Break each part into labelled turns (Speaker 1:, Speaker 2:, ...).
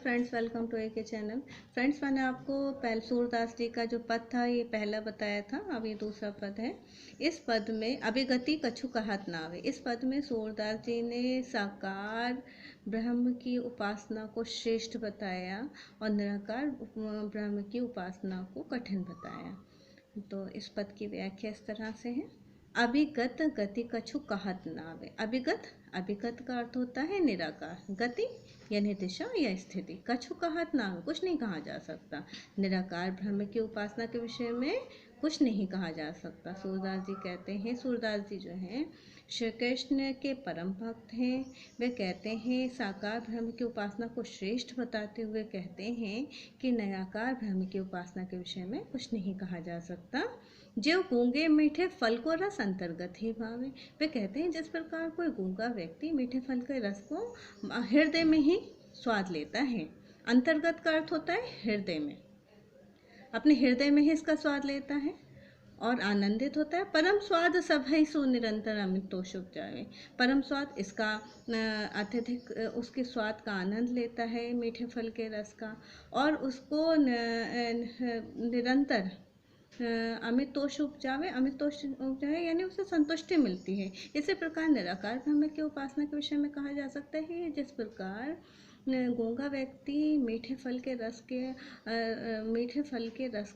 Speaker 1: Friends, welcome to ए के channel. Friends, मैंने आपको पहले सूरदास जी का जो पद था ये पहला बताया था। अब ये दूसरा पद है। इस पद में अभिगति कछु कहत नावे, इस पद में सूरदास जी ने साकार ब्रह्म की उपासना को श्रेष्ठ बताया और निराकार ब्रह्म की उपासना को कठिन बताया। तो इस पद की व्याख्या इस तरह से है। अभिगत गति कछु कहत नावे। अभिगत का अर्थ होता है निराकार, गति यानी दिशा या स्थिति, कछु कहत नावे कुछ नहीं कहा जा सकता। निराकार ब्रह्म की उपासना के विषय में कुछ नहीं कहा जा सकता। सूरदास जी कहते हैं, सूरदास जी जो हैं श्री कृष्ण के परम भक्त हैं। वे कहते हैं साकार ब्रह्म की उपासना को श्रेष्ठ बताते हुए कहते हैं कि निराकार ब्रह्म की उपासना के विषय में कुछ नहीं कहा जा सकता। जो गूंगे मीठे फल को रस अंतर्गत ही भावे। वे कहते हैं जिस प्रकार कोई गूंगा व्यक्ति मीठे फल के रस को हृदय में ही स्वाद लेता है। अंतर्गत का अर्थ होता है हृदय में, अपने हृदय में ही इसका स्वाद लेता है और आनंदित होता है। परम स्वाद सब है सो निरंतर अमित तो शुभ जावे। परम स्वाद इसका अत्यधिक उसके स्वाद का आनंद लेता है, मीठे फल के रस का, और उसको निरंतर अमित तोष उपजावे। अमित तोष उपजावे यानी उसे संतुष्टि मिलती है। इसी प्रकार निराकार ब्रह्म की उपासना के विषय में कहा जा सकता है जिस प्रकार गूंगा व्यक्ति मीठे फल के रस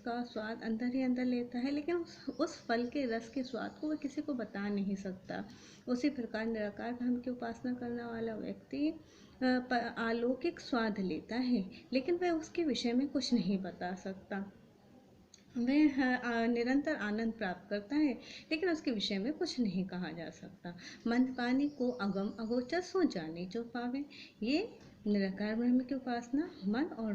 Speaker 1: का स्वाद अंदर ही अंदर लेता है, लेकिन उस फल के रस के स्वाद को वह किसी को बता नहीं सकता। उसी प्रकार निराकार ब्रह्म की उपासना करने वाला व्यक्ति अलौकिक स्वाद लेता है, लेकिन वह उसके विषय में कुछ नहीं बता सकता। वह निरंतर आनंद प्राप्त करता है, लेकिन उसके विषय में कुछ नहीं कहा जा सकता। मंदपानी को अगम अगोचर सो जाने जो पावे। ये निराकार ब्रह्म की उपासना मन और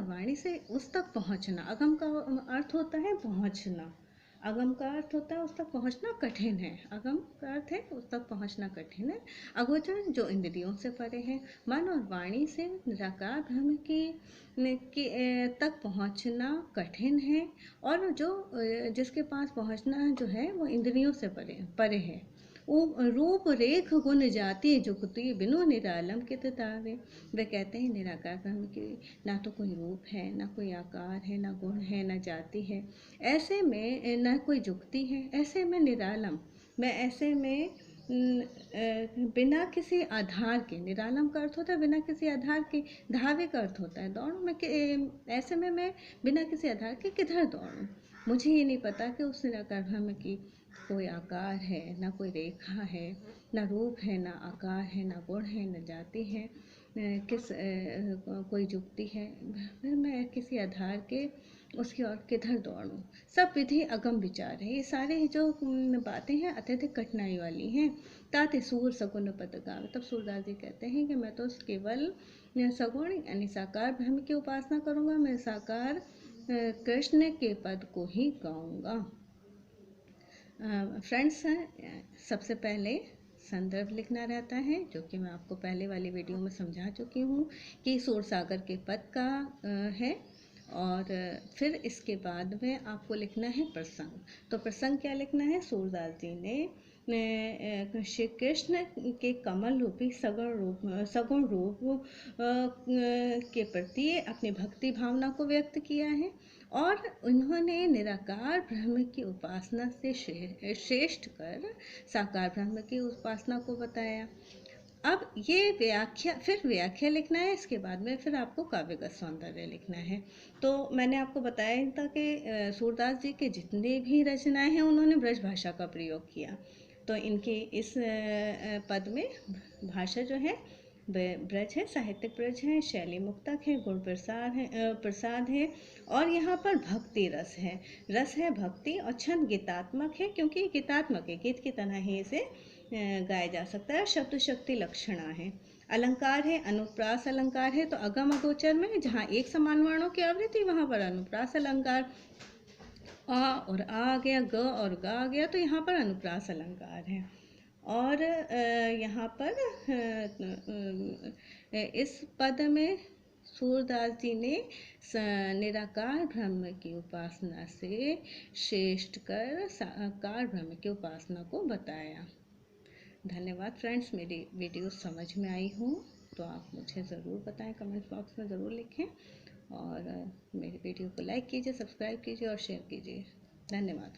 Speaker 1: वाणी से उस तक पहुँचना। अगम का अर्थ होता है पहुँचना, अगम का अर्थ होता है उस तक पहुँचना कठिन है। अगम का अर्थ है उस तक पहुँचना कठिन है। अगोचर जो इंद्रियों से परे है। मन और वाणी से निराकार ब्रह्म की तक पहुँचना कठिन है, और जो जिसके पास पहुँचना जो है वो इंद्रियों से परे है। रूप रेख गुण जाति जुगति बिनु निरालम कित तावे। वे कहते हैं निराकार ब्रह्म की ना तो कोई रूप है, ना कोई आकार है, ना गुण है, ना जाति है, ऐसे में ना कोई जुगति है, ऐसे में निरालम, मैं ऐसे में बिना किसी आधार के। निरालम का अर्थ होता है बिना किसी आधार के। धावे का अर्थ होता है दौड़। ऐसे में मैं बिना किसी आधार के किधर दौड़ूं। मुझे ये नहीं पता कि उस निराकार ब्रह्म की कोई आकार है, ना कोई रेखा है, ना रूप है, ना आकार है, ना गुण है, ना जाति है, कोई जुक्ति है। फिर मैं किसी आधार के उसकी ओर किधर दौड़ूं। सब विधि अगम विचार है। ये सारे जो बातें हैं अत्यधिक कठिनाई वाली हैं। ताते सूर सगुन पद गावे। तब सूरदास जी कहते हैं कि मैं तो केवल सगुण यानी साकार ब्रह्म की उपासना करूँगा, मैं साकार कृष्ण के पद को ही गाऊँगा। फ्रेंड्स, सबसे पहले संदर्भ लिखना रहता है, जो कि मैं आपको पहले वाली वीडियो में समझा चुकी हूँ कि सूरसागर के पद का है। और फिर इसके बाद में आपको लिखना है प्रसंग। तो प्रसंग क्या लिखना है? सूरदास जी ने श्री कृष्ण के कमल रूपी सगुण रूप के प्रति अपनी भक्ति भावना को व्यक्त किया है, और उन्होंने निराकार ब्रह्म की उपासना से श्रेष्ठ कर साकार ब्रह्म की उपासना को बताया। अब ये व्याख्या लिखना है। इसके बाद में फिर आपको काव्यगत सौंदर्य लिखना है। तो मैंने आपको बताया था कि सूरदास जी के जितने भी रचनाएं हैं उन्होंने ब्रज भाषा का प्रयोग किया। तो इनके इस पद में भाषा जो है ब्रज है, साहित्यिक ब्रज है, शैली मुक्तक है, गुण प्रसाद है, और यहाँ पर भक्ति रस है भक्ति, और छंद गीतात्मक है, क्योंकि गीतात्मक है, गीत की तरह ही इसे गाया जा सकता है। शब्द शक्ति लक्षणा है। अलंकार है, अनुप्रास अलंकार है। तो अगम अगोचर में जहाँ एक समान वर्णों की आवृत्ति वहाँ पर अनुप्रास अलंकार, आ और आ आ गया, ग और ग आ गया, तो यहाँ पर अनुप्रास अलंकार है। और यहाँ पर इस पद में सूरदास जी ने निराकार ब्रह्म की उपासना से श्रेष्ठ कर साकार ब्रह्म की उपासना को बताया। धन्यवाद फ्रेंड्स, मेरी वीडियो समझ में आई हो तो आप मुझे ज़रूर बताएं, कमेंट बॉक्स में ज़रूर लिखें। और मेरी वीडियो को लाइक कीजिए, सब्सक्राइब कीजिए और शेयर कीजिए। धन्यवाद।